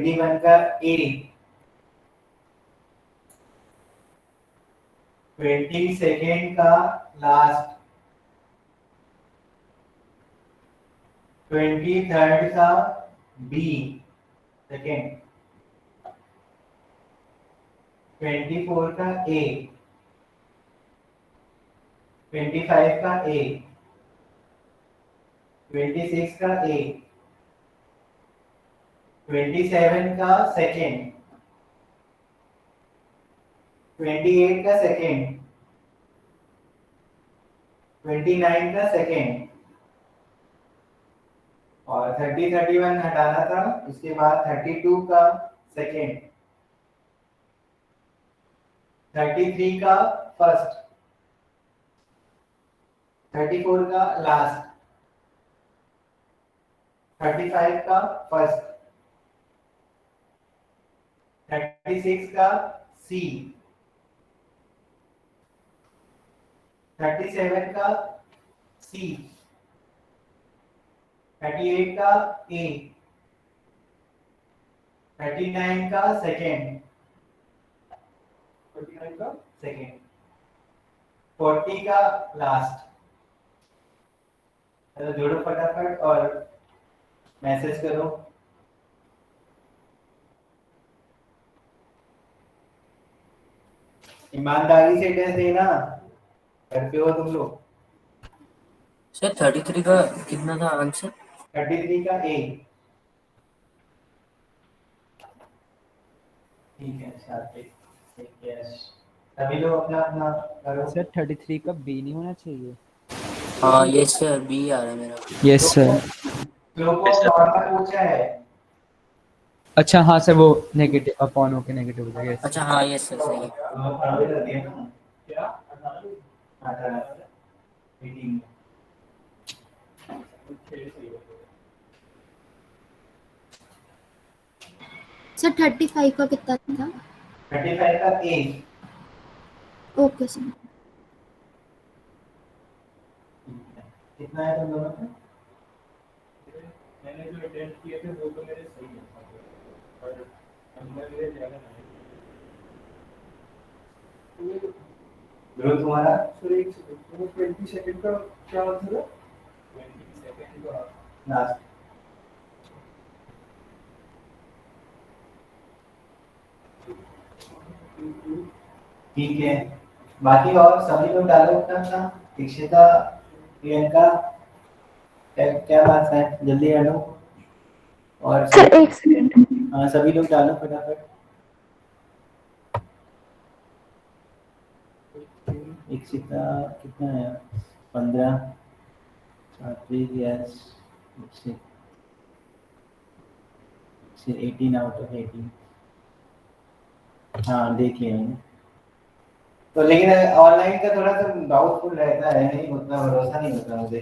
21 का ए, 22 का लास्ट, 23 का बी सेकेंड, 24 का ए, 25 का ए, 26 का ए, 27 का सेकेंड, 28 का सेकेंड, 29 का सेकेंड, और 31 हटाना था, उसके बाद 32 का सेकेंड, 33 का फर्स्ट, 34 का लास्ट, 35 का फर्स्ट, 36 का सी, 37 का सी, 38 का ए, 39 का सेकेंड, 39 का सेकेंड, 40 का लास्ट। तो जोड़ो फटाफट और मैसेज करो। ईमानदारी से टेस्ट देना, करते हो तुम लोग। सर 33 का कितना था आंसर? 33 का ए। ठीक है, सभी लोग अपना अपना करो। सर 33 का बी नहीं होना चाहिए? हाँ यस सर, बी आ रहा है मेरा। Yes sir. नॉर्मल पूछा है। अच्छा हाँ सर, वो नेगेटिव अपॉन होके नेगेटिव हो जाएगा। अच्छा हाँ यस सर, सही है। क्या 18 18 सर 35 का कितना था? 35 का ए। Okay sir. कितना है तुम दोनों में? मैंने जो अटेम्प्ट किए थे वो तो मेरे सही है, और नंबर मेरे ज्यादा नहीं। ध्रुव तुम्हारा? सर एक सेकंड, 20 सेकंड का क्या आंसर है? 20 सेकंड का लास्ट। ठीक है, बाकी और सभी लोग डालो अपना अपना। दीक्षिता, प्रियंका, क्या बात है, जल्दी डालो। और सर एक सेकंड। हाँ, सभी लोग डालो फटाफट। दीक्षिता कितना है? 15। सात्विक यस, 18 आउट ऑफ 18। हाँ देख लिया मैंने। तो लेकिन ऑनलाइन का थोड़ा सा डाउटफुल रहता है, नहीं उतना भरोसा नहीं होता मुझे।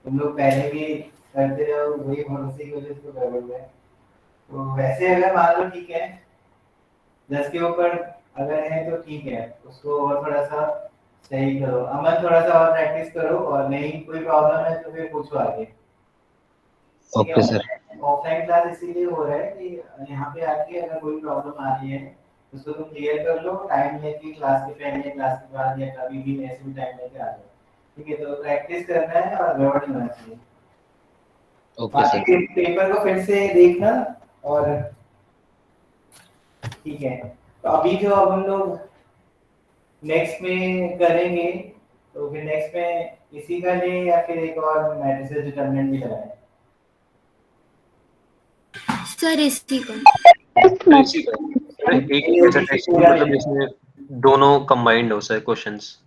तुम लोग पहले भी करते रहो, वही भरोसे की वजह से तो गड़बड़ है। तो वैसे अगर मान लो ठीक है, 10 के ऊपर अगर है तो ठीक है, उसको और थोड़ा सा सही करो। अमन थोड़ा सा और प्रैक्टिस करो, और नहीं कोई प्रॉब्लम है तो फिर पूछो आगे। Okay sir. ऑफलाइन क्लास इसीलिए हो रहा है कि यहाँ पे आके अगर कोई प्रॉब्लम आ रही है उसको तुम क्लियर कर लो, टाइम लेके क्लास के पहले क्लास के बाद या कभी भी ऐसे भी टाइम लेके आ जाओ। ठीक है, तो प्रैक्टिस करना है और गड़बड़ नहीं होना चाहिए। Okay sir. बाकी पेपर को फिर से देखना। और ठीक है, तो अभी जो अब हम लोग नेक्स्ट में करेंगे, तो फिर नेक्स्ट में इसी का लें या फिर एक और मैट्रिसेस डिटरमिनेंट भी लगाएं? सर इसी का। तो इसी का एक ही ऐसा टेस्ट की मतलब जिसमें दोनों कंबाइंड हो सर क्वेश्चंस,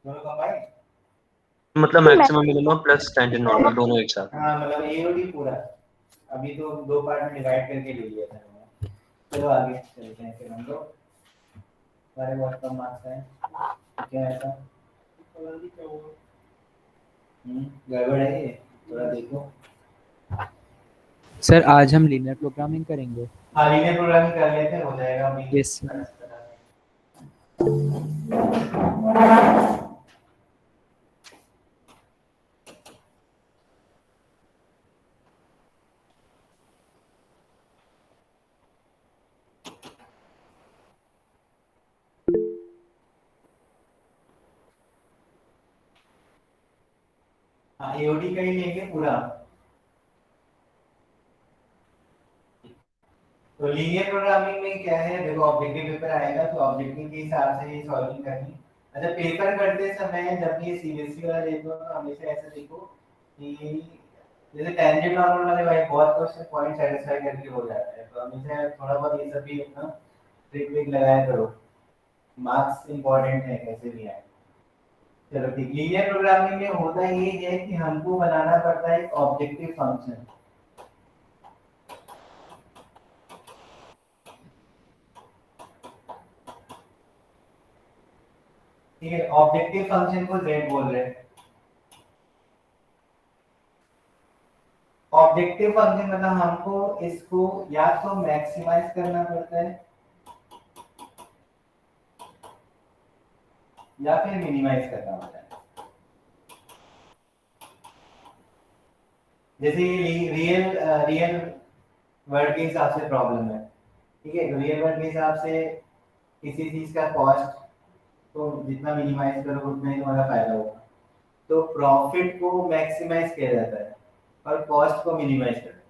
दोनों कंबाइंड, मतलब maximum minimum plus standard normal दोनों एक साथ। हाँ मतलब एओडी पूरा। अभी तो दो पार्ट में डिवाइड करके ले लिया था मैंने। चलो आगे चलते हैं फिर हम लोग। हमारे बहुत कम मार्क्स हैं, क्या ऐसा गड़बड़ है ये, थोड़ा देखो। सर आज हम लीनियर प्रोग्रामिंग करेंगे। हाँ लीनियर प्रोग्रामिंग कर लेते हैं, हो जाएगा अभी। Yes sir. हाँ एओडी का ही लेंगे पूरा। तो लीनियर प्रोग्रामिंग में क्या है, देखो ऑब्जेक्टिव पेपर आएगा तो ऑब्जेक्टिव के हिसाब से ही सॉल्विंग करनी। अच्छा पेपर करते समय जब भी सीबीएसई वाला देखो तो हमेशा ऐसा देखो कि जैसे टेंजेंट नॉर्मल वाले भाई बहुत क्वेश्चन पॉइंट सेटिस्फाई करके हो जाता है, तो हमेशा थोड़ा बहुत ये सब भी अपना ट्रिक विक लगाया करो, मार्क्स इंपॉर्टेंट है कैसे भी आए। चलो ठीक, लीनियर प्रोग्रामिंग में होता ये है कि हमको बनाना पड़ता है एक ऑब्जेक्टिव फंक्शन। ठीक है, ऑब्जेक्टिव फंक्शन को z बोल रहे हैं। ऑब्जेक्टिव फंक्शन मतलब हमको इसको या तो मैक्सिमाइज करना पड़ता है या फिर मिनिमाइज करना पड़ता है। जैसे ये रियल वर्ल्ड के हिसाब से प्रॉब्लम है, ठीक है, तो रियल वर्ल्ड के हिसाब से किसी चीज का कॉस्ट तो जितना मिनिमाइज करो उतना ही तुम्हारा फायदा होगा। तो प्रॉफिट को मैक्सिमाइज किया जाता है और कॉस्ट को मिनिमाइज करते हैं।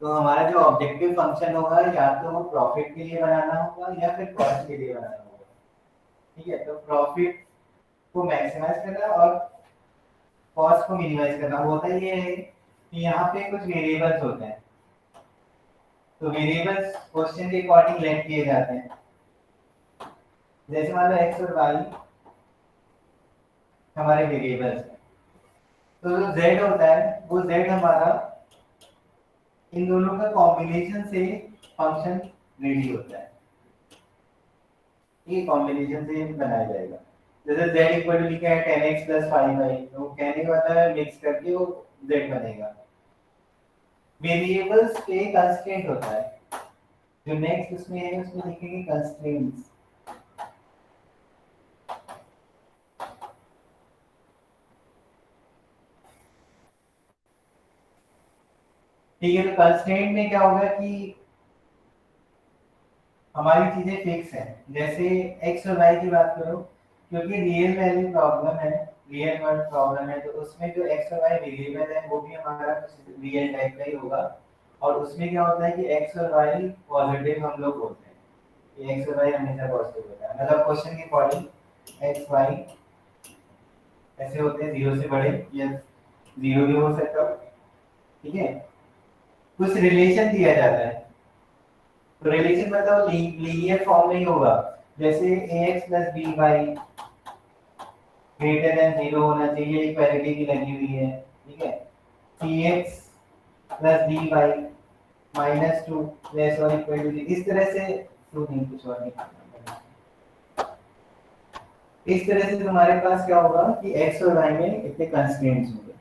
तो हमारा जो ऑब्जेक्टिव फंक्शन होगा या तो वो प्रॉफिट के लिए बनाना होगा या फिर कॉस्ट के लिए बनाना होगा। ठीक है, तो प्रॉफिट को मैक्सिमाइज करना और कॉस्ट को मिनिमाइज करना। होता ये है कि यहाँ पे कुछ वेरिएबल्स होते हैं, तो वेरिएबल्स क्वेश्चन के अकॉर्डिंग लेट किए जाते हैं। जैसे मान लो एक्स और वाई हमारे वेरिएबल्स हैं, तो जो z होता है वो z हमारा इन दोनों का कॉम्बिनेशन से फंक्शन रेडी होता है। ये कॉम्बिनेशन से बनाया जाएगा। जैसे z इक्वल टू लिखा है 10x + 5y, तो कहने का मतलब है मिक्स करके वो z बनेगा। वेरिएबल्स पे कंस्ट्रेंट होता है, जो नेक्स्ट उसमें है उसमें लिखेंगे कंस्ट्रेंट्स। ठीक है, तो कंस्ट्रेंट में क्या होगा कि हमारी चीजें फिक्स है। जैसे x और y की बात करो, क्योंकि रियल वैल्यू प्रॉब्लम है, रियल वर्ल्ड प्रॉब्लम है, तो उसमें जो x और y वेरिएबल है वो भी हमारा कुछ रियल टाइप का ही होगा। और उसमें क्या होता है कि x और y पॉजिटिव हम लोग बोलते हैं, कि x और y हमेशा पॉजिटिव होता है। मतलब क्वेश्चन के अकॉर्डिंग x y ऐसे होते हैं 0 से बड़े या 0 भी हो सकता है। ठीक है, कुछ रिलेशन दिया जाता है, तो रिलेशन मतलब लीनियर फॉर्म में ही होगा। जैसे ax + by greater than 0 होना चाहिए, इक्वालिटी की लगी हुई है। ठीक है, cx + dy -2 लेस और इक्वल टू, इस तरह से तो नहीं कुछ और नहीं। इस तरह से तुम्हारे पास क्या होगा कि x और y में इतने कंस्ट्रेंट्स होंगे।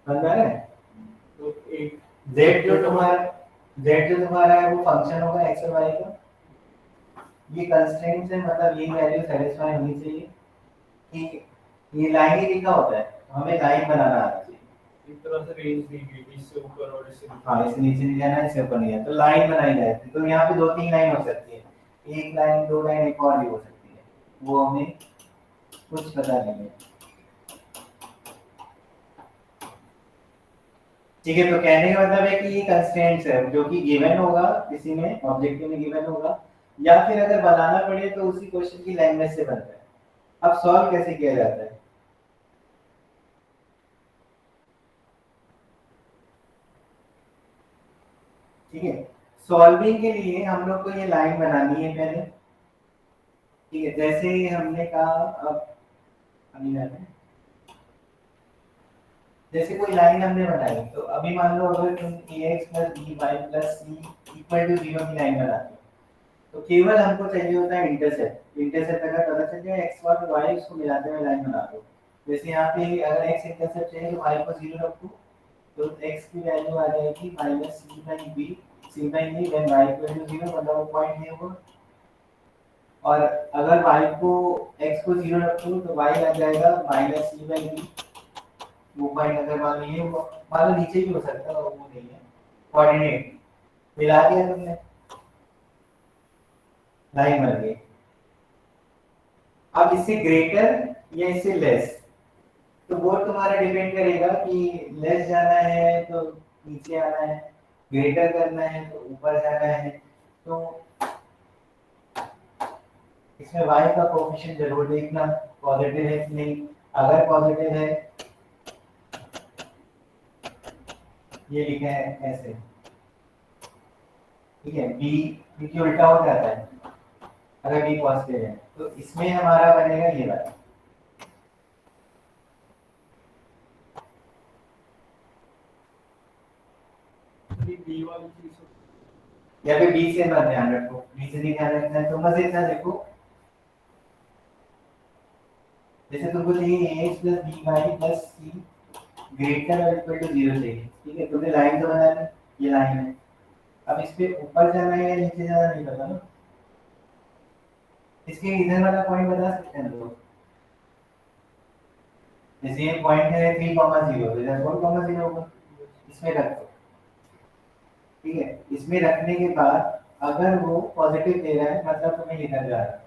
समझ आ रहा है? तो एक z जो तुम्हारा है वो फंक्शन होगा x और y का। ये कंस्ट्रेंट्स है, मतलब ये वैल्यू सैटिस्फाई होनी चाहिए कि ये लाइन ही लिखा होता है, हमें लाइन बनाना आना चाहिए। एक तरह से रेंज दी गई, इससे ऊपर और इससे नीचे। हाँ, इससे नीचे नहीं जाना, इससे ऊपर नहीं जाना, तो लाइन बनाई जाती है। तो यहाँ पे 2-3 लाइन हो सकती है, एक लाइन 2 लाइन एक और भी हो सकती है, वो हमें कुछ पता नहीं है। ठीक है, तो कहने का मतलब है कि ये कंस्ट्रेंट्स है जो कि गिवन होगा, किसी में ऑब्जेक्टिव में गिवन होगा, या फिर अगर बनाना पड़े तो उसी क्वेश्चन की लैंग्वेज से बनता है। अब सॉल्व कैसे किया जाता है? ठीक है, सॉल्विंग के लिए हम लोग को ये लाइन बनानी है पहले। ठीक है, जैसे हमने कहा, अब जैसे कोई लाइन हमने बनाई, तो अभी मान लो अगर तुम ax + by + c = 0 की लाइन बनाते हो, तो केवल हमको चाहिए होता है इंटरसेप्ट। इंटरसेप्ट अगर पता चल जाए x और y उसको मिलाते हुए लाइन बना दो। जैसे यहाँ पे अगर x इंटरसेप्ट चाहिए तो y को 0 रखो, तो x की वैल्यू आ जाएगी -c/b, c/b व्हेन y = 0, मतलब वो पॉइंट नहीं होगा। और अगर y को x को 0 रखो तो y आ जाएगा -c/b, वो पॉइंट अगर मान लीजिए मान लो नीचे भी हो सकता है, वो नहीं है, कोऑर्डिनेट मिला दिया तुमने, लाइन बन गई। अब इससे ग्रेटर या इससे लेस, तो वो तुम्हारा डिपेंड करेगा कि लेस जाना है तो नीचे आना है, ग्रेटर करना है तो ऊपर जाना है। तो इसमें y का कोएफिशिएंट जरूर देखना पॉजिटिव है कि नहीं। अगर पॉजिटिव है, ये लिखा है ऐसे, ठीक है, b क्योंकि उल्टा हो जाता है अगर b पॉजिटिव है, तो इसमें हमारा बनेगा ये वाला। बी वाली चीज या फिर बी से मत ध्यान रखो, बी से नहीं ध्यान रखना है तो बस इतना देखो, जैसे तुमको चाहिए ax plus by plus c greater और इक्वल टू 0 चाहिए, ठीक है, तुमने लाइन तो बना ली, ये लाइन है। अब इस पे ऊपर जाना है या नीचे जाना नहीं पता ना, इसके इधर वाला पॉइंट बता सकते हैं लोग। जैसे ये पॉइंट है 3,0 तो इधर 4,0 होगा, इसमें रख दो, ठीक है। इसमें रखने के बाद अगर वो पॉजिटिव दे रहा है मतलब तुम्हें इधर जा रहा है,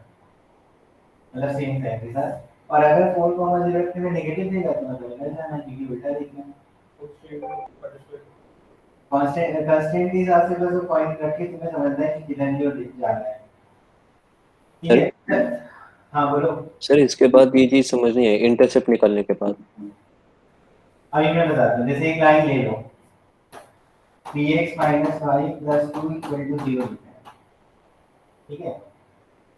मतलब सेम साइन के साथ, और अगर 4,0 रखने में नेगेटिव देगा तो मतलब इधर जाना है क्योंकि उल्टा देखना है। कांस्टेंट के हिसाब से बस वो पॉइंट रख के तुम्हें समझना है कि किधर की ओर जाना है, ठीक है। हाँ बोलो। सर इसके बाद ये चीज समझ नहीं आई, इंटरसेप्ट निकालने के बाद। अभी मैं बताता हूँ, जैसे एक लाइन ले लो 3x - y + 2 = 0 लिखा है, ठीक है।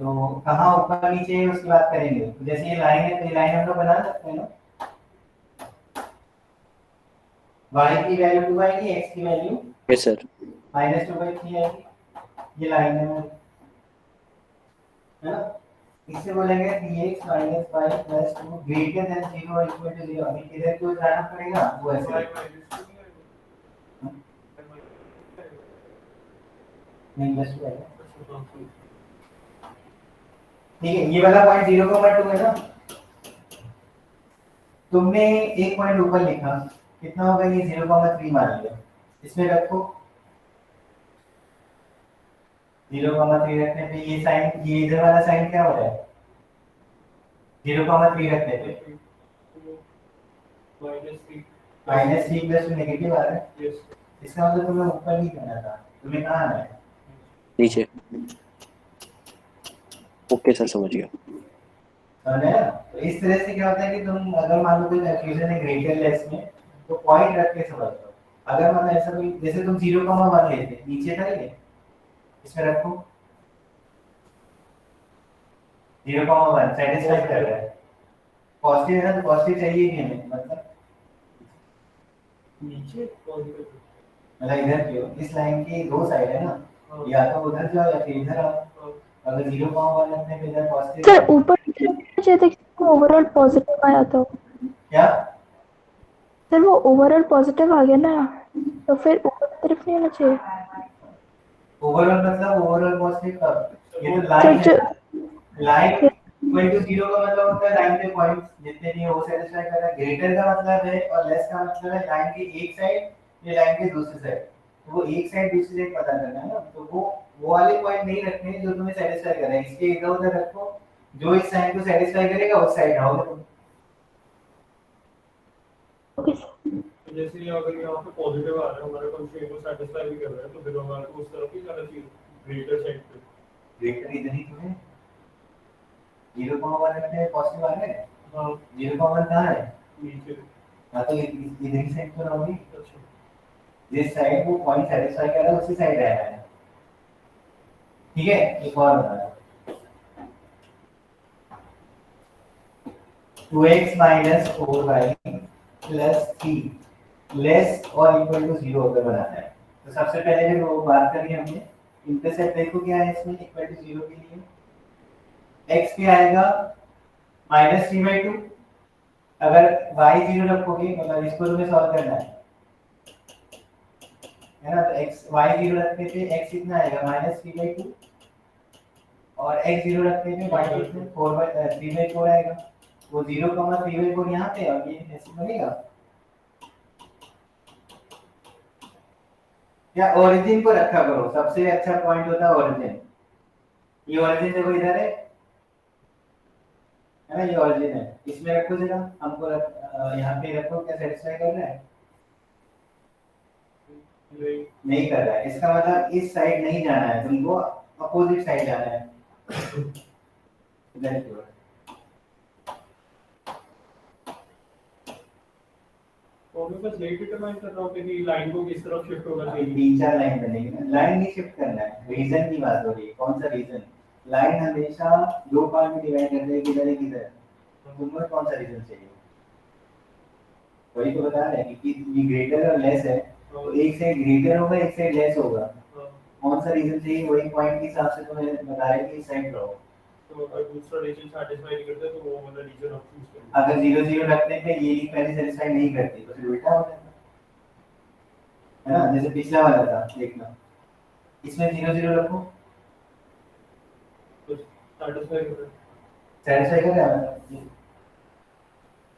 तो कहाँ ऊपर नीचे है उसकी बात करेंगे। तो जैसे ये लाइन है तो ये लाइन हम लोग बना सकते हैं ना, y की वैल्यू 2 आएगी, x की वैल्यू यस सर। -2/3 आएगी, ये लाइन है ना। इससे बोलेंगे 3x - y + 2 ग्रेटर देन 0 और इक्वल टू 0। अभी किधर को जाना पड़ेगा वो ऐसे नहीं बस है, ठीक है। ये वाला पॉइंट 0,2 है ना, तुमने एक पॉइंट ऊपर लिखा, कितना होगा ये 0,3 मान लिया, इसमें रखो 0,3 रखने पे ये साइन, ये इधर वाला साइन क्या हो रहा है 0,3 रखने पे -3 + नेगेटिव आ रहा है। इसका मतलब तुम्हें ऊपर नहीं करना था, तुम्हें कहाँ आना है नीचे। ओके सर समझ गया। समझ आया। तो इस तरह से क्या होता है कि तुम अगर मान लो कोई कंफ्यूजन है ग्रेटर लेस में तो पॉइंट रख के समझ लो। अगर मान लो ऐसा कोई, जैसे तुम 0,1 लेते नीचे था ये, इसमें रखो 0,1 सेटिस्फाई कर रहा है, पॉजिटिव है ना तो पॉजिटिव चाहिए कि हमें, मतलब नीचे पॉजिटिव मतलब इधर क्यों, इस लाइन की दो साइड है ना, या तो उधर जाओ या फिर इधर आओ। अगर 0,1 रखने पे इधर पॉजिटिव सर ऊपर की तरफ नहीं चाहिए था कि ओवरऑल पॉजिटिव आया तो। क्या सर वो ओवरऑल पॉजिटिव आ गया ना, तो फिर ऊपर की तरफ नहीं होना चाहिए। ओवरऑल मतलब ओवरऑल पॉजिटिव कब, ये तो सर लाइन जो है, लाइन इक्वल टू 0 का मतलब होता है लाइन पे पॉइंट्स जितने भी हो सेटिस्फाई कर रहा है। ग्रेटर का मतलब है और लेस का मतलब है लाइन की एक साइड या लाइन की दूसरी साइड। तो वो एक साइड दूसरी साइड पता करना है ना, तो वो वाले पॉइंट नहीं रखने जो तुम्हें सेटिस्फाई कर रहे हैं, इसके इधर उधर रखो, जो इस साइड को सेटिस्फाई करेगा उस साइड रहोगे तुम। Okay sir. तो जैसे ये अगर यहाँ पे पॉजिटिव आ रहा है हमारे कंस्ट्रेंट को सेटिस्फाई भी कर रहा है तो फिर हमारे को उस तरफ ही जाना चाहिए ग्रेटर साइड पे। ग्रेटर इधर ही तो है, 0,1 रखते हैं पॉजिटिव आ रहा है। हाँ 0,1 कहाँ है, नीचे। हाँ तो इधर ही साइड पर रहोगे, अच्छा जिस साइड वो पॉइंट सेटिस्फाई कर रहा है उसी साइड रहना है, ठीक है। एक और बता रहा हूँ, 2x - 4y + 3 लेस और इक्वल टू 0 अगर बनाना है तो सबसे पहले जो वो बात करी हमने, इंटरसेप्ट देखो क्या है इसमें इक्वल टू 0 के लिए, x पे आएगा -3/2। अगर y 0 रखोगे मतलब इसको तुम्हें सॉल्व करना है ना, तो x y 0 रखने पे x कितना आएगा -3/2 और x 0 रखने पे y कितना 3/4 आएगा। वो 0,3/4 यहाँ पे और ये ऐसे बनेगा। या ओरिजिन को रखा करो, सबसे अच्छा पॉइंट होता है ओरिजिन। ये ओरिजिन देखो इधर है, है ना, ये ऑरिजिन है, इसमें रखो जरा, हमको यहाँ पे रखो, क्या सेटिस्फाई कर रहा है? नहीं कर रहा है, इसका मतलब इस साइड नहीं जाना है तुमको, अपोजिट साइड जाना है। इधर की ओर। तो मैं बस यही डिटरमाइन कर रहा हूँ कि लाइन को किस तरफ शिफ्ट होना अभी चाहिए। 3-4 लाइन बनेगी ना, लाइन नहीं शिफ्ट करना है, रीजन की बात हो रही है। कौन सा रीजन? लाइन हमेशा दो पार्ट में डिवाइड करते हैं, किधर है किधर, तुम्हें कौन सा रीजन चाहिए? वही तो बता रहे हैं कि ये ग्रेटर और लेस है, तो एक साइड ग्रेटर होगा, एक साइड लेस होगा। कौन सा रीजन चाहिए? वही पॉइंट के हिसाब से तुम्हें बता रहे हैं कि इस साइड रहो। तो अगर दूसरा रीजन सेटिस्फाई नहीं करता तो वो वाला रीजन आप चूज करें। अगर 0-0 रखने पे ये पहले सेटिस्फाई नहीं करती तो फिर उल्टा हो जाता है ना, जैसे पिछला वाला था, देखना इसमें 0-0 रखो, तो सेटिस्फाई कर रहा है। सेटिस्फाई कर रहा है,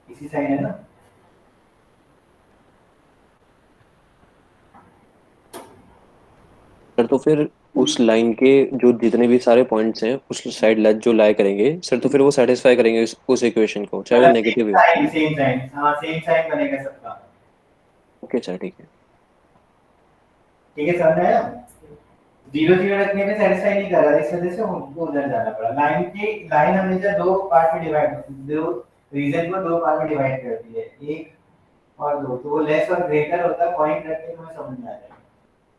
इसी साइड है ना। सर तो फिर उस लाइन के जो जितने भी सारे पॉइंट्स हैं उस साइड लेट जो लाई करेंगे सर, तो फिर वो सेटिस्फाई करेंगे उस इक्वेशन को, चाहे वो नेगेटिव हो। सेम साइन, हाँ सेम साइन बनेगा सबका। ओके सर, ठीक है। ठीक है, समझ आया? 0-0 रखने पे सेटिस्फाई नहीं कर रहा, इस वजह से हमको उधर जाना पड़ा। लाइन हमेशा दो पार्ट में डिवाइड, दो रीजन को दो पार्ट में डिवाइड करती है, एक और दो, तो वो लेस और ग्रेटर होता है, पॉइंट रख के तुम्हें समझ में आ जाएगा।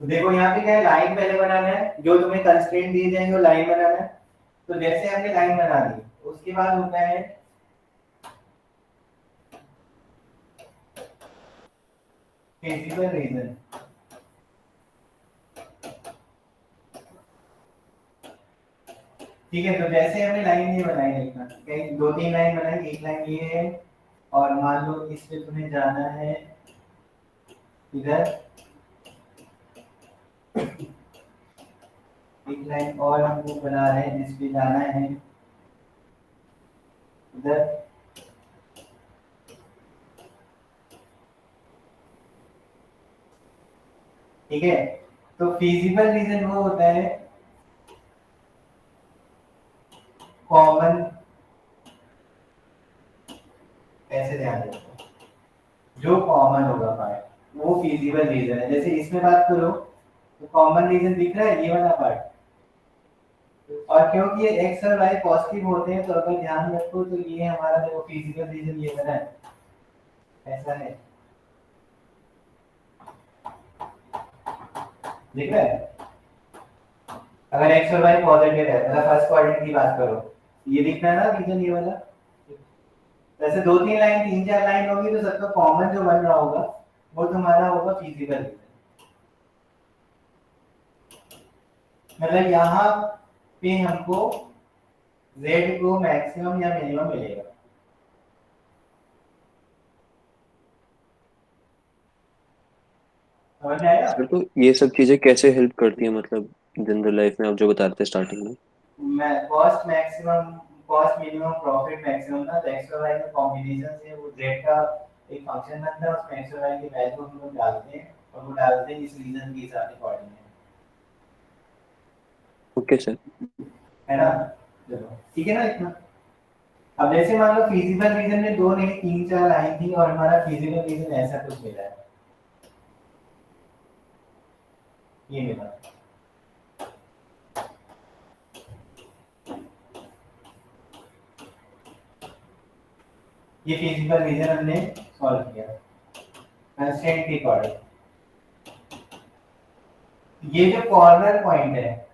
तो देखो यहाँ पे क्या है, लाइन पहले बनाना है, जो तुम्हें कंस्ट्रेंट दिए जाएंगे वो लाइन बनाना है। तो जैसे हमने लाइन बना दी, उसके बाद होता है फिजिकल रीजन। ठीक है, तो जैसे हमने लाइन ये बनाई, देखना कहीं 2-3 लाइन बनाई, एक लाइन ये है और मान लो इस पे तुम्हें जाना है इधर, एक लाइन और हमको बना रहे हैं जिस पे जाना है इधर। ठीक है, तो फिजिबल रीजन वो होता है कॉमन, ऐसे ध्यान रखो, जो कॉमन होगा पार्ट वो फिजिबल रीजन है। जैसे इसमें बात करो तो कॉमन रीजन दिख रहा है ये वाला पार्ट, और क्योंकि ये एक्स और वाई पॉजिटिव होते हैं तो अगर ध्यान रखो तो ये हमारा देखो फिजिकल रीजन ये बना है, ऐसा है, दिख रहा है? अगर एक्स और वाई पॉजिटिव है, मतलब फर्स्ट क्वाड्रेंट की बात करो, ये दिख रहा है ना रीजन ये वाला। वैसे 2-3 लाइन 3-4 लाइन होगी तो सबका कॉमन जो बन रहा होगा वो तुम्हारा होगा फिजिकल रीजन। मतलब यहाँ पे हमको z को मैक्सिमम या मिनिमम मिलेगा। समझ में आएगा? सर तो ये सब चीजें कैसे हेल्प करती है, मतलब जनरल लाइफ में आप जो बता रहे थे स्टार्टिंग में? मैं cost maximum, cost minimum, profit maximum ना, तो एक्स और वाई का कॉम्बिनेशन से वो z का एक फंक्शन बनता है, उसमें एक्स और वाई की वैल्यू हम लोग डालते हैं और वो डालते हैं इस रीजन के हिसाब से कोऑर्डिनेट। Okay sir. है ना? चलो ठीक है ना इतना। अब जैसे मान लो फिजिकल रीजन में 2 नहीं 3-4 लाइन थी और हमारा फिजिकल रीजन ऐसा कुछ मिला है, ये मिला, ये फिजिकल रीजन हमने सॉल्व किया कंस्ट्रेंट के अकॉर्डिंग। ये जो कॉर्नर पॉइंट है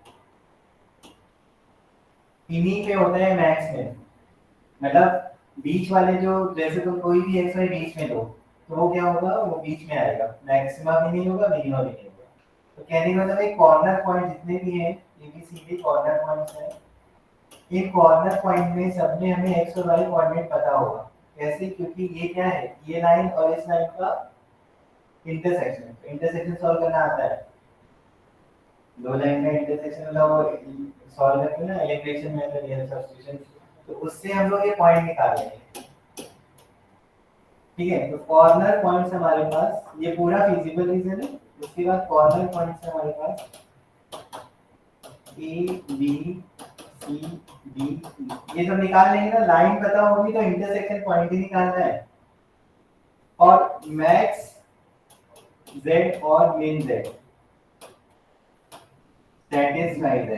इन्हीं पे होता है मैक्स में, मतलब बीच वाले जो, जैसे तुम कोई भी एक्स वाई बीच में दो तो वो क्या होगा, वो बीच में आएगा, मैक्सिमम भी नहीं होगा मिनिमम भी नहीं होगा। तो कहने का मतलब एक कॉर्नर पॉइंट जितने भी हैं ये भी सीधे कॉर्नर पॉइंट्स हैं। ये कॉर्नर पॉइंट में सब में हमें एक्स और वाई कोऑर्डिनेट पता होगा। कैसे? क्योंकि ये क्या है, ये लाइन और इस लाइन का इंटरसेक्शन, इंटरसेक्शन सॉल्व करना आता है, दो लाइन का इंटरसेक्शन वाला वो सॉल्व करते हैं ना इलेक्ट्रेशन मेथड या सब्स्टिट्यूशन, तो उससे हम लोग ये पॉइंट निकाल लेंगे। ठीक है, तो कॉर्नर पॉइंट्स हमारे पास, ये पूरा फिजिबल रीजन है, उसके बाद कॉर्नर पॉइंट्स हमारे पास ए बी ई डी ये सब निकाल लेंगे ना, लाइन पता होगी तो इंटरसेक्शन पॉइंट ही निकालना है। और मैक्स z और min z satisfied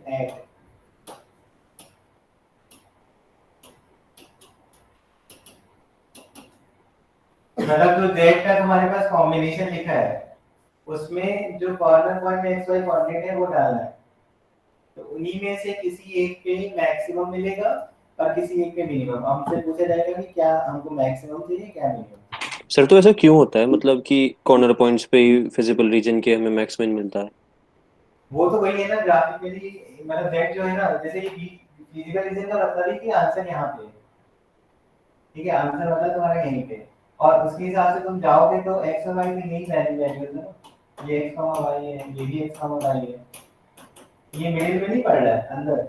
at मतलब जो z का तुम्हारे पास कॉम्बिनेशन लिखा है उसमें जो corner point X Y coordinate है वो डालना है। तो उन्हीं में से किसी एक पे मैक्सिमम मिलेगा और किसी एक पे मिनिमम। हमसे पूछा जाएगा कि क्या हमको मैक्सिमम चाहिए क्या मिनिमम। सर तो ऐसा क्यों होता है, मतलब कि कॉर्नर पॉइंट्स पे ही फिजिबल रीजन के हमें मैक्स मिन मिलता है? वो तो वही है ना ग्राफिकली, मतलब z जो है ना, जैसे ये फिजिकल रीजन का मतलब है कि आंसर यहाँ पे है, ठीक है, आंसर वाला तुम्हारा यहीं पे। और उसके हिसाब से तुम जाओगे तो x और y में यही वैल्यू है ना, ये x, y है, ये भी x, y है, ये मिडिल में नहीं पड़ रहा है अंदर।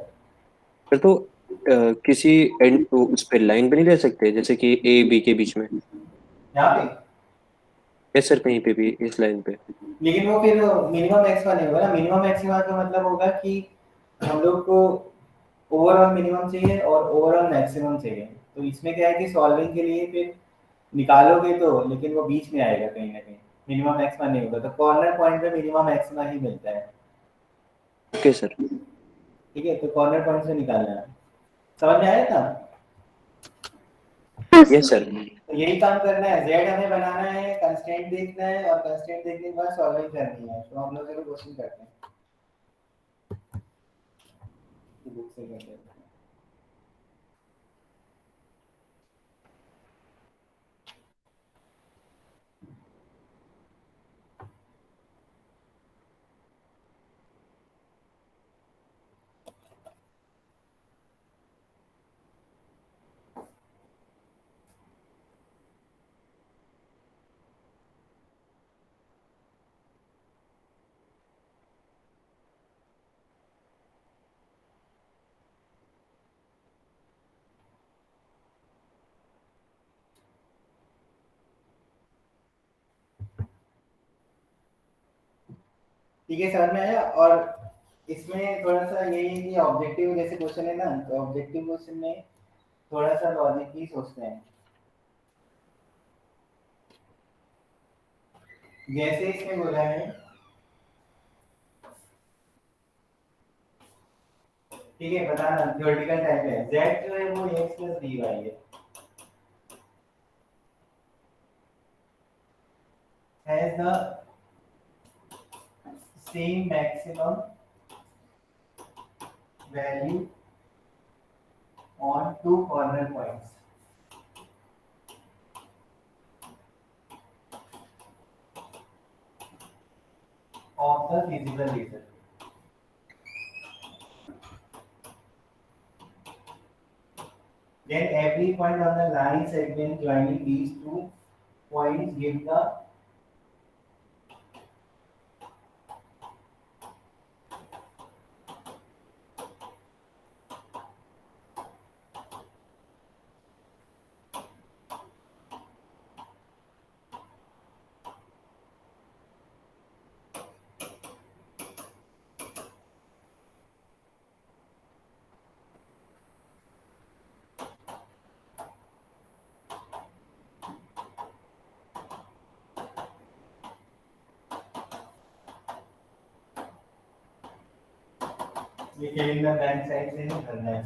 सर तो किसी एंड उस पे लाइन पे नहीं ले सकते, जैसे कि ए बी के बीच में? यहाँ पे यस सर, कहीं पे भी इस लाइन पे। लेकिन वो फिर मिनिमम एक्स नहीं होगा ना। मिनिमम एक्सिमा का मतलब होगा कि हम लोग को ओवरऑल मिनिमम चाहिए और ओवरऑल मैक्सिमम चाहिए। तो इसमें क्या है कि सॉल्विंग के लिए फिर निकालोगे तो, लेकिन वो बीच में आएगा कहीं ना कहीं, मिनिमम एक्सिमा नहीं होगा। तो कॉर्नर पॉइंट पे मिनिमम एक्सिमा ही मिलता है, ओके सर। ठीक है। तो कॉर्नर पॉइंट से निकालना है, समझ में आया था? Yes sir. तो यही काम करना है, जेड हमें बनाना है, कंस्ट्रेंट देखना है और कंस्ट्रेंट देखने के बाद सॉल्विंग करनी है। तो हम लोग चलो क्वेश्चन करते हैं, बुक से करते हैं। ठीक है, समझ में आया? और इसमें थोड़ा सा यही है कि ऑब्जेक्टिव जैसे क्वेश्चन है ना, तो ऑब्जेक्टिव क्वेश्चन में थोड़ा सा लॉजिक ही सोचते हैं। जैसे इसमें बोला है, ठीक है, बताना थ्योरेटिकल टाइप है, z जो है वो x प्लस dy है, has the same maximum value on two corner points of the feasible region. Then every point on the line segment joining these two points give the ये केवल ना bank side से नहीं करना है।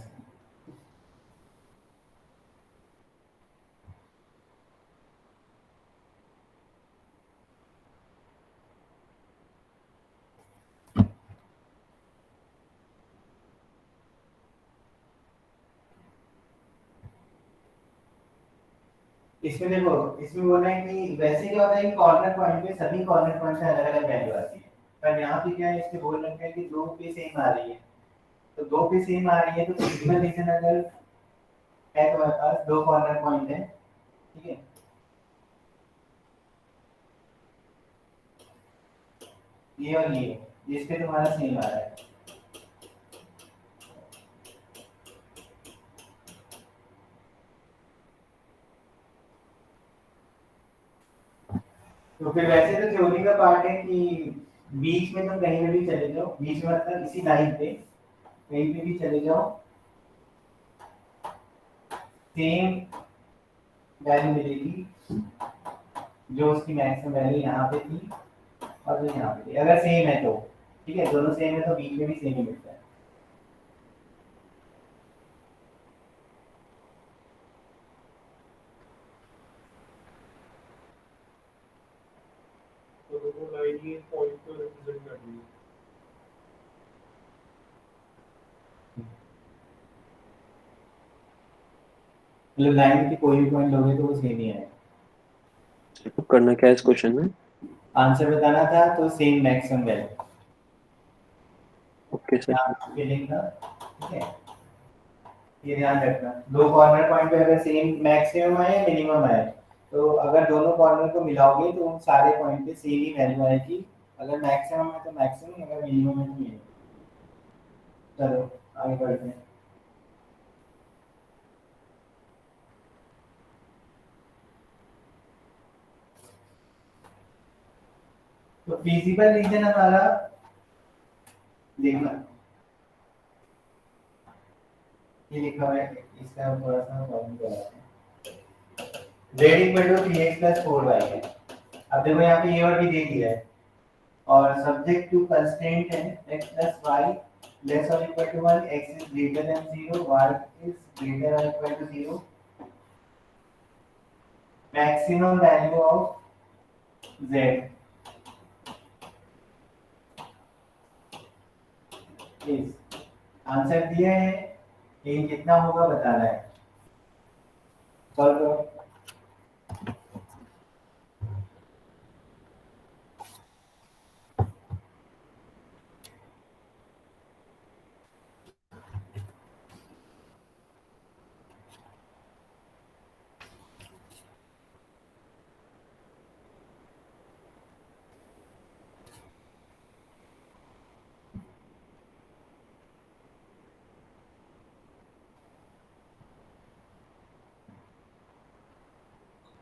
इसमें देखो, इसमें बोला है कि वैसे क्या होता है कि कॉर्नर पॉइंट पे सभी कॉर्नर पॉइंट से अलग अलग वैल्यू आती है, पर यहाँ पे क्या है, इसमें बोल रखा है कि दो पे सेम आ रही है। तो दो पे सेम आ रही है तो सिग्नल रीजन अगर है तुम्हारे पास, दो कॉर्नर पॉइंट है, ठीक है, ये और ये, जिस पे तुम्हारा सेम आ रहा है, तो फिर वैसे तो थ्योरी का पार्ट है कि बीच में तो कहीं पे भी चले जाओ, बीच में मतलब इसी लाइन पे कहीं पे भी चले जाओ, सेम वैल्यू मिलेगी जो उसकी मैक्सिमम वैल्यू यहाँ पे थी और जो यहाँ पे थी, अगर सेम है तो ठीक है, दोनों सेम है तो बीच में भी सेम ही मिलता है। तो दोनों लाइन ही पॉइंट को रिप्रेजेंट कर रही है। मतलब लाइन के कोई भी पॉइंट लोगे तो वो सेम ही है। तो करना क्या है इस क्वेश्चन में? आंसर बताना था तो same maximum value okay sir. यहाँ पे लिखना, ठीक है, ये ध्यान रखना। दो कॉर्नर पॉइंट पे अगर सेम मैक्सिमम आए या मिनिमम आए, तो अगर दोनों कॉर्नर को मिलाओगे तो उन सारे पॉइंट पे सेम ही वैल्यू आएगी। अगर मैक्सिमम है तो मैक्सिमम, अगर मिनिमम है तो मिनिमम। चलो आगे बढ़ते हैं। तो फिजिबल रीजन हमारा देखना, ये लिखा हुआ है, इसका हम थोड़ा सा सॉल्व कराते हैं। z equal to 3x plus 4y है। अब देखो यहाँ पे ये और भी दे दिया है और सब्जेक्ट टू कंस्ट्रेंट है x प्लस y लेस और equal to 1, x is greater than 0, y is greater और equal to 0। Maximum value of z is, answer दिया है, लेकिन कितना होगा बताना है। सॉल्व करो।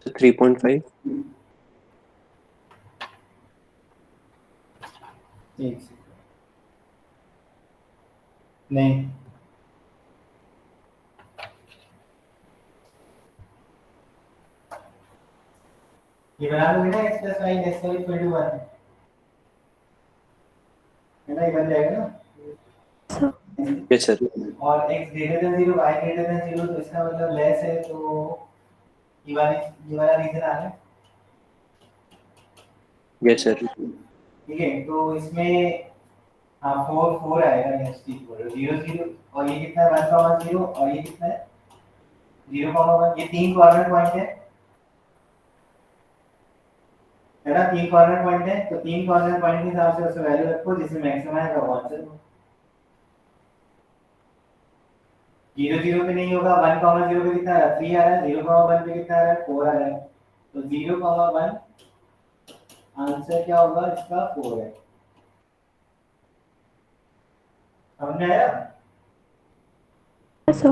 तो 3.5। एक सेकंड, नहीं ये बना लोगे ना, x प्लस वाई लेस और इक्वल टू 1 है ना, ये बन जाएगा ना। Yes sir. और x greater than 0, y greater than 0, तो इसका मतलब लेस है, तो ये वाला रीजन आ रहा है। Yes sir. ठीक है, तो इसमें हाँ 4 4 आएगा, नेक्स्ट चीज बोल रहे हो 0 0, और ये कितना है 1 0, और ये कितना है 0 1, ये तीन कॉर्नर पॉइंट है ना, तीन कॉर्नर पॉइंट है, तो तीन कॉर्नर पॉइंट के हिसाब से उसका वैल्यू रखो, जिसमें मैक्सिमम आएगा वो आंसर हो। 0 0 पे नहीं होगा, 1 0 पे कितना आ रहा है 3 आ रहा है, 0 1 पे कितना आ रहा है 4 आ रहा है, तो 0 1 आंसर क्या होगा इसका 4 है। समझ में आया? सो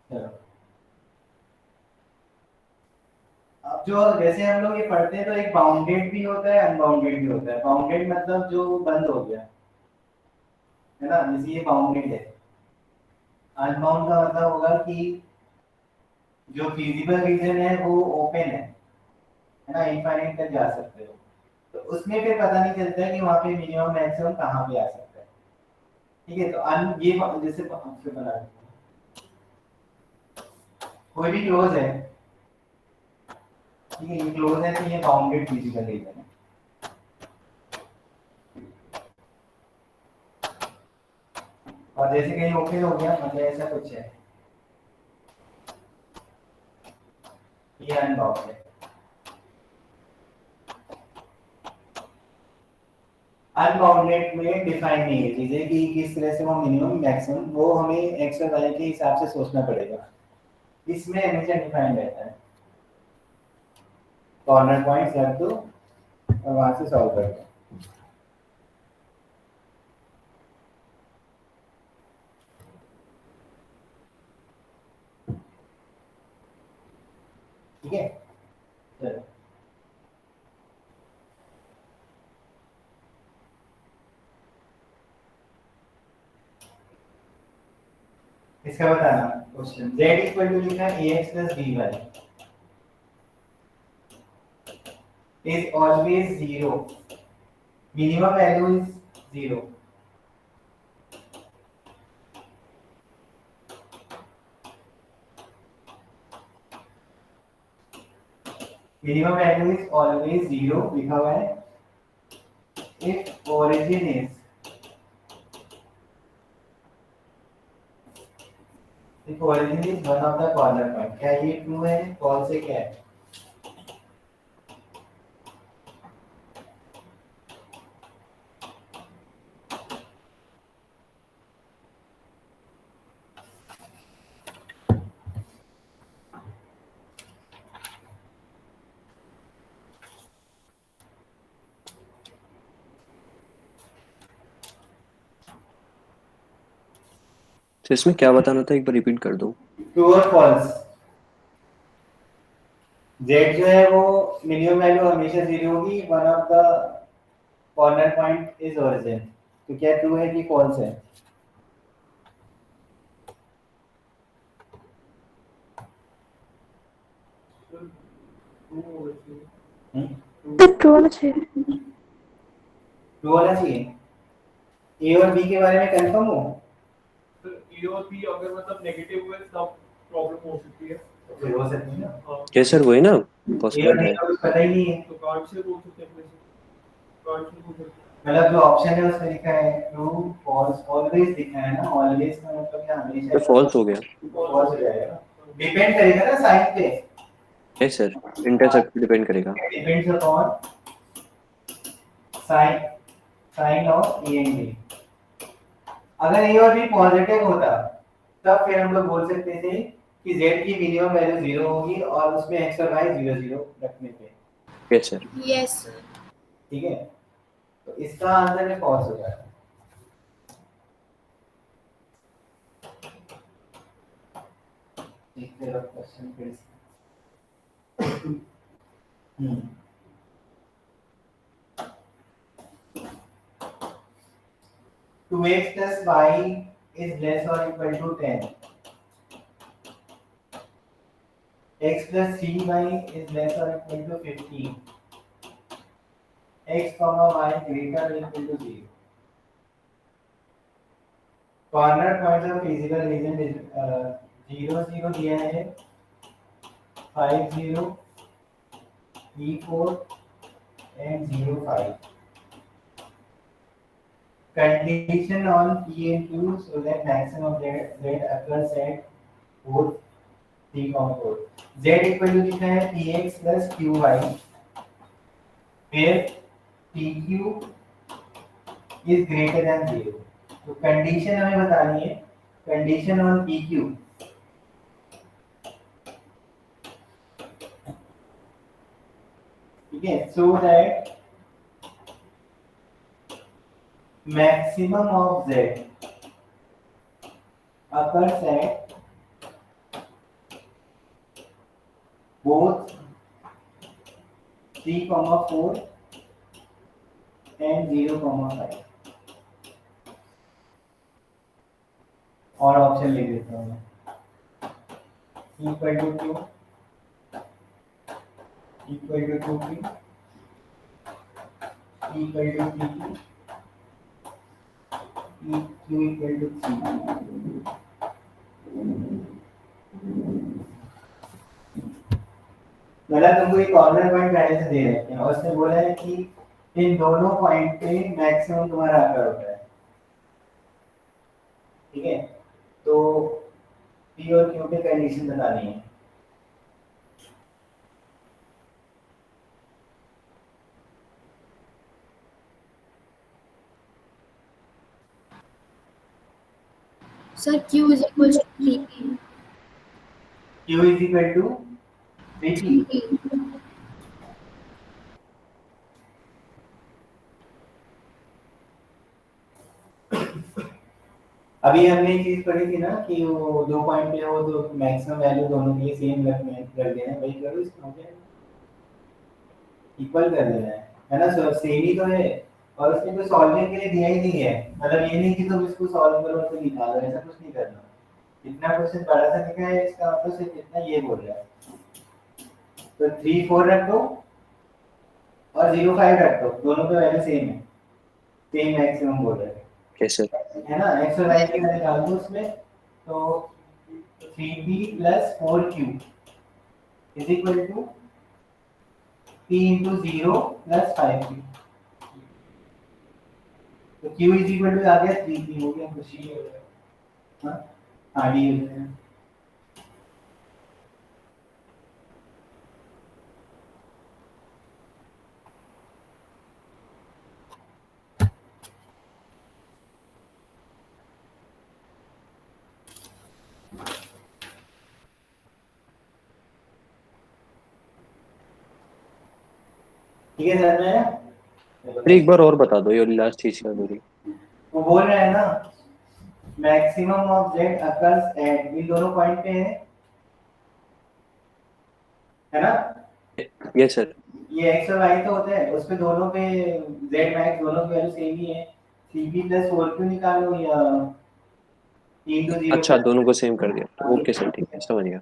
चलो अब जो जैसे हम लोग ये पढ़ते हैं तो एक बाउंडेड भी होता है, अनबाउंडेड भी होता है। बाउंडेड मतलब जो बंद हो गया है ना, जैसे ये बाउंडेड है। अनबाउंड का मतलब होगा कि जो फिजिबल रीजन है वो ओपन है ना, इनफाइनाइट तक जा सकते हो, तो उसमें फिर पता नहीं चलता है कि वहां पे मिनिमम मैक्सिमम कहाँ पे आ सकता है। ठीक है, तो अन ये जैसे आपसे बना कोई भी क्लोज है, ठीक है, ये क्लोज है तो ये बाउंडेड फिजिकल रीजन है। और जैसे कहीं ओपन हो गया मतलब ऐसा कुछ है, ये अनबाउंड है। अनबाउंडेड में डिफाइन नहीं है चीजें कि किस तरह से वो मिनिमम मैक्सिमम, वो हमें एक्स और वाई के हिसाब से सोचना पड़ेगा। इसमें हमेशा डिफाइन रहता है, कॉर्नर पॉइंट्स रख दो और वहां से सॉल्व कर दो। ठीक है चलो इसका बताना क्वेश्चन z इक्वल टू लिखा है ax plus by is always 0 minimum value is 0 minimum value is always 0 लिखा हुआ है if origin is one of the corner point क्या ये ट्रू है फॉल्स है क्या है तो इसमें क्या बताना था, एक बार रिपीट कर दो। ट्रू और फॉल्स z जो है वो मिनिमम वैल्यू हमेशा 0 होगी one of the corner point is origin तो क्या ट्रू है कि फॉल्स है तो ट्रू होना चाहिए। ट्रू होना चाहिए ए और बी के बारे में कंफर्म हो ए और बी अगर मतलब नेगेटिव हुए तब प्रॉब्लम हो सकती है। फिर हो सकती है ना हाँ, क्या सर, वही ना ए और पॉसिबल बी है। का कुछ पता ही नहीं है तो कार्ड से पूछ सकते हैं, कार्ड से पूछ सकते हैं। मतलब जो ऑप्शन है उसमें लिखा है ट्रू फॉल्स ऑलवेज लिखा है ना ऑलवेज का मतलब क्या हमेशा तो फॉल्स हो गया। फॉल्स हो जाएगा डिपेंड करेगा ना साइन पे यस सर, इंटरसेप्ट पे डिपेंड करेगा। Depends upon sign sign of A and B अगर ए और बी पॉजिटिव होता तब फिर हम लोग बोल सकते थे कि z की मिनिमम वैल्यू 0 होगी और उसमें x और y 0 0 रखने पे यस सर। यस सर ठीक है तो इसका आंसर है फॉल्स हो जाएगा देखते हैं क्वेश्चन फिर से to x plus y is less or equal to 10 x plus 3y is less or equal to 15 x comma y greater or equal to 0 corner points of physical region is 0 0 दिया है 5 0 e4 and 0 5 condition on p and q so that maximum z occurs at both 3 comma 4 z equal to लिखा है px plus qy where pq is greater than 0 तो condition हमें बतानी है condition on pq ठीक है so that maximum of z occurs at both 3 comma 4 and 0 comma 5 और option लिख देता हूँ equal to Q equal to 2p equal to 3p q equal to 3 मतलब तुमको एक कॉर्नर पॉइंट पहले से दे रखे हैं और उसने बोला है कि इन दोनों पॉइंट पे मैक्सिमम तुम्हारा आकर होता है ठीक है तो p और q पे कंडीशन बतानी है sir q is equal to 3p q is equal to 3p अभी हमने एक चीज पढ़ी थी ना कि वो 2 पॉइंट पे हो तो मैक्सिमम वैल्यू दोनों के लिए सेम कर देना है, वही करो इसको, इक्वल कर देना है ना। सो सेम ही तो है, और उसमें कोई सॉल्विंग के लिए दिया ही नहीं है, मतलब ये नहीं कि तुम इसको सॉल्व करो तो निकालो, ऐसा कुछ नहीं करना। इतना क्वेश्चन बड़ा सा दिखा है, इसका मतलब सिर्फ इतना ये बोल रहा है। तो 3 4 रख दो और 0 5 रख दो, दोनों पे वैल्यू सेम है, सेम मैक्सिमम बोल रहा है, कैसे? है ना। एक्स और वाई की वैल्यू डाल दो उसमें, तो 3b + 4q is equal to p into 0 + 5q। तो q इज इक्वल टू आ गया 3p, हो गया खुशी हो गया। हाँ हाँ डी हो गया। ठीक है सर में फिर एक बार और बता दो ये लास्ट चीज क्या मेरी। वो बोल रहा है ना, maximum of z occurs at, इन दोनों पॉइंट पे है ना। Yes sir. ये एक्स और वाई तो होता है, उस पे दोनों पे जेड मैक्स दोनों की वैल्यू सेम ही है। 3b + 4q निकालो या 3 to 0 अच्छा दोनों को सेम कर दिया, ओके सर ठीक है समझ गया।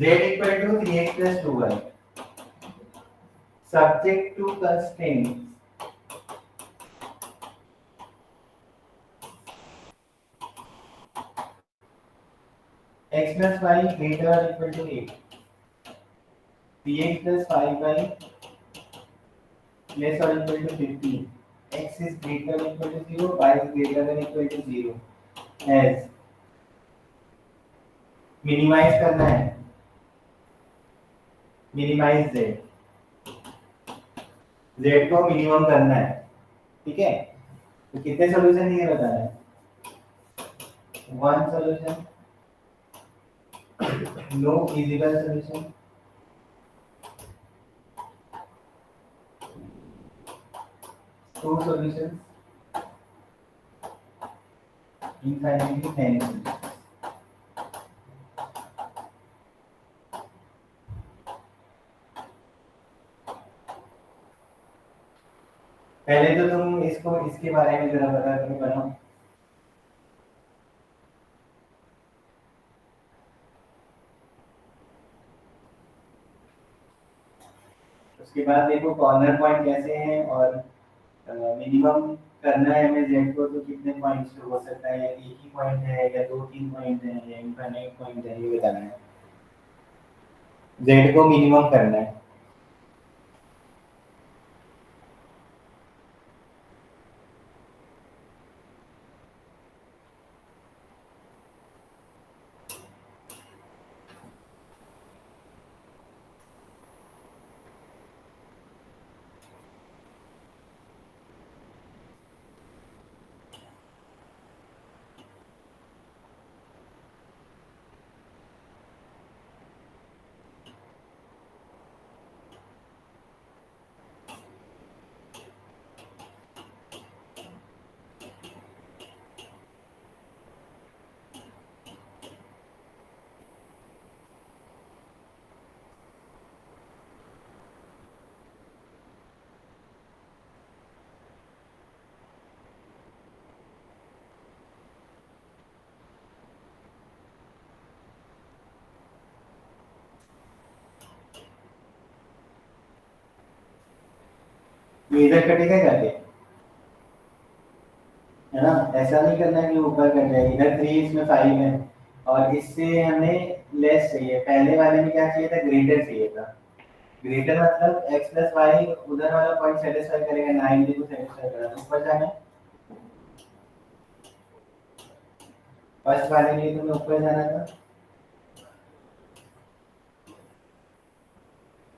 z equal to 3x + 2y subject to constraints x plus y greater or equal to 8, 3x plus 5y less or equal to 15, x is greater or equal to 0, y is greater than equal to 0, as minimise करना है, minimise z, z को minimum करना है, ठीक है। तो कितने solution ये बताना है, 1 solution, no physical solution, 2 solutions, infinitely many solutions। पहले तो तुम इसको इसके बारे में जरा बता के बनाओ। उसके बाद देखो कॉर्नर पॉइंट कैसे हैं, और मिनिमम करना है हमें जेड को, तो कितने पॉइंट्स हो सकता है, या एक ही पॉइंट है या 2 3 पॉइंट है या इनफाइनाइट पॉइंट है, ये बताना है। जेड को मिनिमम करना है। ये इधर कटेगा जाके, है ना। ऐसा नहीं करना कि ऊपर कट जाए, इधर 3 इसमें 5 है, और इससे हमें लेस चाहिए। पहले वाले में क्या चाहिए था, ग्रेटर चाहिए था। ग्रेटर मतलब x + y उधर वाला पॉइंट सेटिस्फाई करेगा, 9 को सेटिस्फाई करेगा, तो ऊपर जाना है। फर्स्ट वाले के लिए तुम्हें ऊपर जाना था,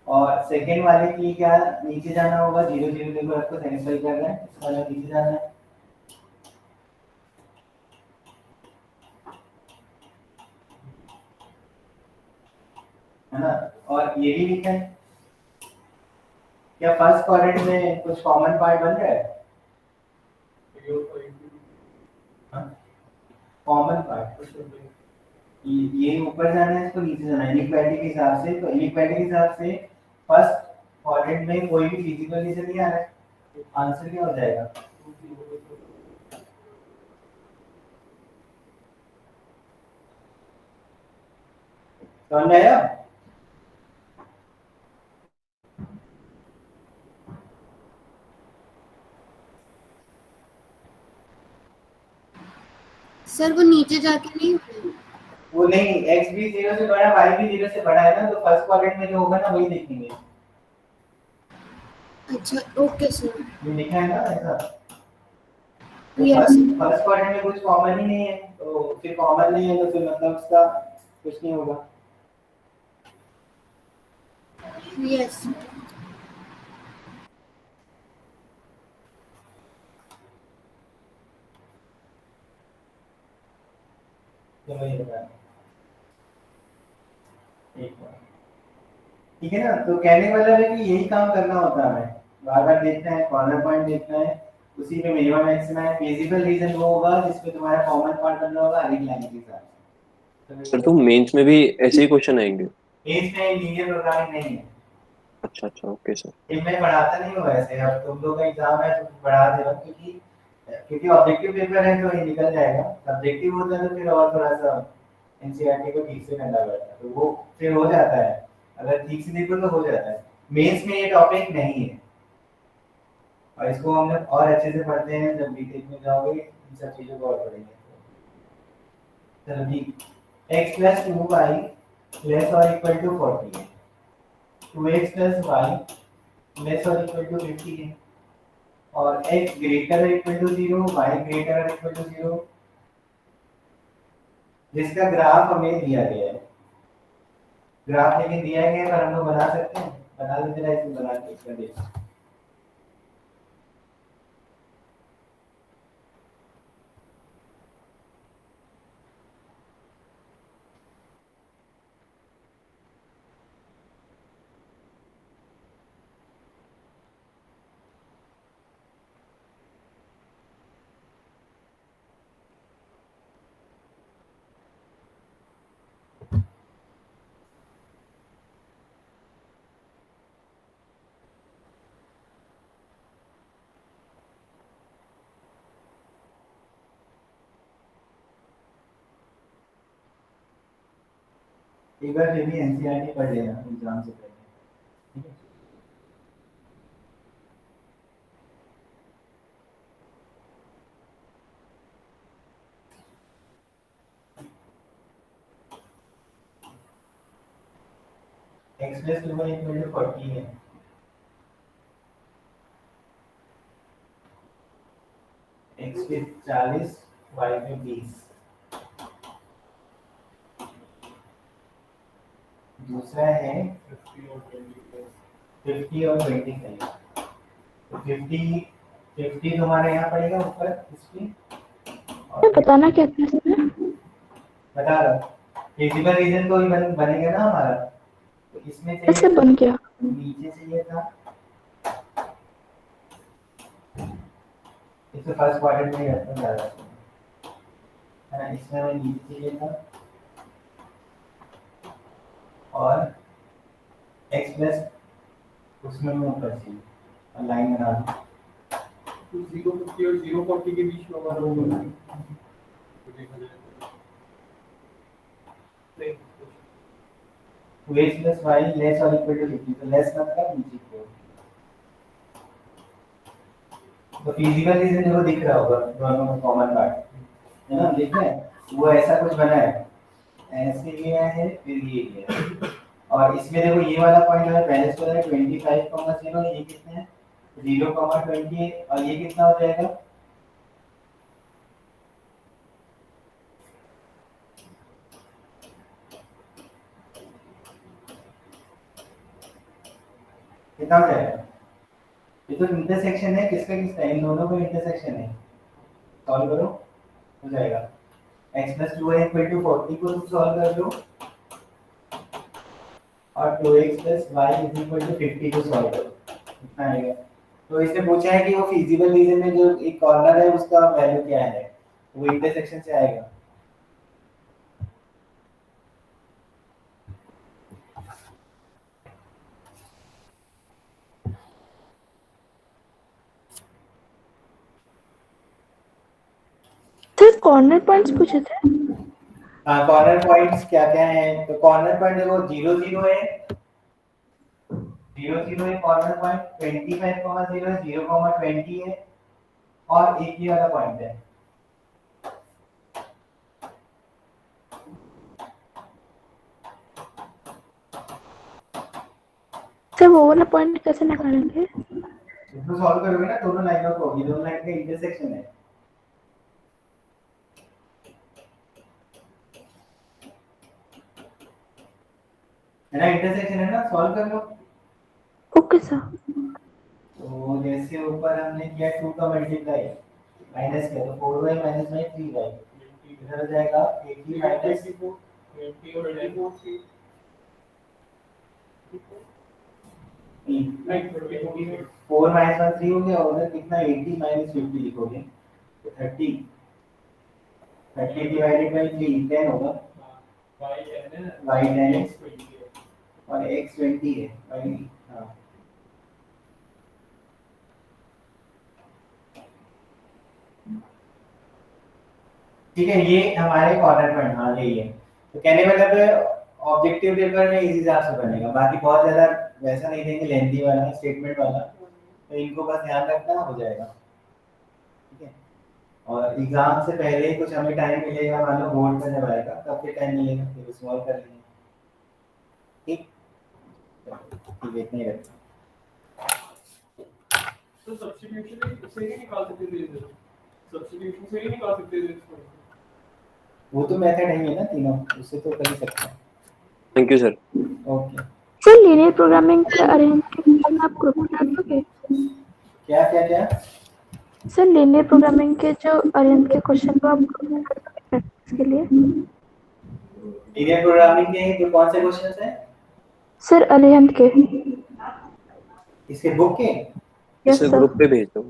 और सेकंड वाले के लिए क्या नीचे जाना होगा, 0 0 देखो आपको सेटिस्फाई कर रहा है, इस वाला नीचे जाना है। है ना, और ये भी लिखा है। क्या फर्स्ट क्वाड्रेंट में कुछ कॉमन पार्ट बन रहा है? कॉमन पार्ट ये ऊपर जाना है, इसको नीचे जाना है इनइक्वालिटी के हिसाब से। तो इनइक्वालिटी के हिसाब से फर्स्ट क्वाड्रेंट में कोई भी फिजिकल रीजन नहीं आ रहा है, आंसर क्या हो जाएगा? समझ में आया? सर वो नीचे जाके नहीं हो रहा है। वो नहीं, x भी 0 से बड़ा y भी 0 से बड़ा है ना, तो फर्स्ट क्वाड्रेंट में जो होगा ना वही देखेंगे। अच्छा ओके सर। ये लिखा है ना ऐसा। तो यस फर्स्ट क्वाड्रेंट में कुछ कॉमन ही नहीं है, तो फिर कॉमन नहीं है तो फिर मतलब उसका कुछ नहीं होगा। यस चलो ये बता एक बार, ठीक है ना। तो कहने वाला है कि यही काम करना होता है, हमें बार बार देखना है, कॉर्नर पॉइंट देखना है, उसी में मिनिमम मैक्सिमम है। फिजिबल रीजन वो होगा जिसमें तुम्हारा कॉमन पॉइंट बनना होगा हर एक लाइन के साथ। सर तो मेंस में भी ऐसे ही क्वेश्चन आएंगे? एज में लीनियर प्रोग्रामिंग नहीं है। अच्छा अच्छा, ओके सर। ये मैं पढ़ाता नहीं हूँ वैसे, अब तुम लोग का एग्जाम है तो पढ़ा दे रहा हूँ, क्योंकि ऑब्जेक्टिव पेपर है तो ये निकल जाएगा। सब्जेक्टिव होता है तो फिर और थोड़ा सा एनसीईआरटी को ठीक से करना पड़ता है, तो वो फिर हो जाता है, अगर ठीक से देखो तो हो जाता है। मेंस में ये टॉपिक नहीं है, और इसको हम लोग और अच्छे से पढ़ते हैं जब बीटेक में जाओगे, इन सब चीजों को और पढ़ेंगे। चलो ठीक, x + 2y लेस और इक्वल टू 40 है, 2x + y लेस और इक्वल टू 50 है, और x ग्रेटर और इक्वल टू 0, y ग्रेटर और इक्वल टू 0, जिसका ग्राफ हमें दिया गया है। ग्राफ लेकिन दिया गया है पर हम लोग बना सकते हैं, बना लेते हैं, इसमें बना के इसका देखो। एक बार फिर भी एनसीईआरटी पढ़ लेना एग्जाम से पहले, ठीक है। x + 2y इक्वल टू 40 है, x पे 40, y पे 20। दूसरा है 50 और 25। तो 50 तुम्हारे यहाँ पड़ेगा ऊपर इसकी, और बताना क्या था इसमें? बता रहा हूँ, फिजिकल रीजन तो ही बनेगा ना हमारा, तो इसमें कैसे चाहिए, बन गया? नीचे चाहिए था, इसे फर्स्ट क्वाड्रेंट में रखना ज़्यादा है ना, इसमें हमें नीचे चाहिए था, और x प्लस उसमें मैं ऊपर चाहिए, और लाइन बना दूँ। 050 और 040 के बीच में होगा तो वो नहीं 2x + y लेस और इक्वल टू 50, तो लेस मतलब नीचे की ओर। तो फिजिकल रीजन जो दिख रहा होगा दोनों में कॉमन पार्ट है ना, दिख रहा है, वो ऐसा कुछ बना है, ऐसे लिया है फिर ये लिया है, और इसमें देखो ये वाला पॉइंट है पहले से है 25,0, ये कितने हैं 0,20, और ये कितना हो जाएगा, कितना हो जाएगा? ये तो इंटरसेक्शन है, किसका किसका, इन दोनों का इंटरसेक्शन है, सॉल्व करो हो जाएगा। x + 2y = 40 को तुम सॉल्व कर लो, और 2x plus y is equal to 50 को सॉल्व करो, इतना आएगा। तो इसने पूछा है कि वो फिजिबल रीजन में जो एक कॉर्नर है उसका वैल्यू क्या है, वो इंटरसेक्शन से आएगा। सर कॉर्नर पॉइंट्स पूछे थे। हाँ, कॉर्नर पॉइंट्स क्या क्या हैं, तो कॉर्नर पॉइंट देखो 0 0 है, 0 0 है कॉर्नर पॉइंट, 25,0 है, 0,20 है, और एक ही वाला पॉइंट है। सर वो वाला पॉइंट कैसे निकालेंगे? इसको सॉल्व करोगे ना, दोनों लाइनों को, ये दोनों लाइन का इंटरसेक्शन है। है ना, इंटरसेक्शन है ना, सॉल्व कर लो। Okay sir. तो जैसे ऊपर हमने किया 2 का मल्टीप्लाई, माइनस किया तो 4y माइनस में 3y, इधर हो जाएगा 80 माइनस 4 माइनस 1 3 हो गया, और उधर कितना 80 माइनस 50 लिखोगे तो 30 डिवाइडेड बाय 3 10 होगा, y 10 है और x 20 है, y हाँ। ठीक है, ये हमारे कॉर्नर पॉइंट, हाँ यही है। तो कहने का मतलब है ऑब्जेक्टिव पेपर में इस हिसाब से बनेगा, बाकी बहुत ज्यादा वैसा नहीं देंगे, लेंथी वाला स्टेटमेंट वाला, तो इनको बस ध्यान रखना, हो जाएगा। ठीक है, और एग्जाम से पहले ही कुछ हमें टाइम मिलेगा, मान लो बोर्ड में जब आएगा तब फिर टाइम मिलेगा, फिर सॉल्व कर लेंगे। ठीक ठीक है, इतना ही रखते हैं। तो सब्स्टिट्यूशन से ही निकाल सकते थे इधर, सब्स्टिट्यूशन से ही निकाल सकते थे इसको। वो तो मेथड है ना तीनों, उससे तो कर ही सकते हैं। Thank you sir. Okay, sir linear programming के अरेंज के क्वेश्चन आप ग्रुप में डाल दोगे? क्या क्या क्या? सर लीनियर प्रोग्रामिंग के जो अरेंज के क्वेश्चन को आप ग्रुप में कर दोगे प्रैक्टिस के लिए? लीनियर प्रोग्रामिंग के जो कौन से क्वेश्चंस हैं? सर अरेंज के। इसके बुक के? यस इसे सर। ग्रुप पे भेज दो।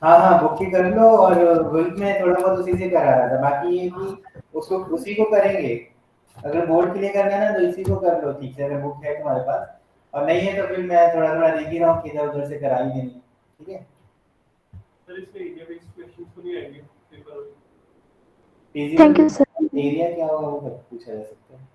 हाँ हाँ, बुक की कर लो, और ग्रुप में थोड़ा बहुत उसी से करा रहा था, बाकी ये कि उसको उसी को करेंगे। अगर बोर्ड के लिए करना है ना तो इसी को कर लो, ठीक से, अगर बुक है तुम्हारे पास, और नहीं है तो फिर मैं थोड़ा थोड़ा देख ही रहा हूँ कि इधर उधर से करा ही देंगे। ठीक है, सर इसमें एरिया बेस्ड क्वेश्चंस तो नहीं आएंगे paper? Thank you sir. Area क्या होगा वो पूछा जा सकता है।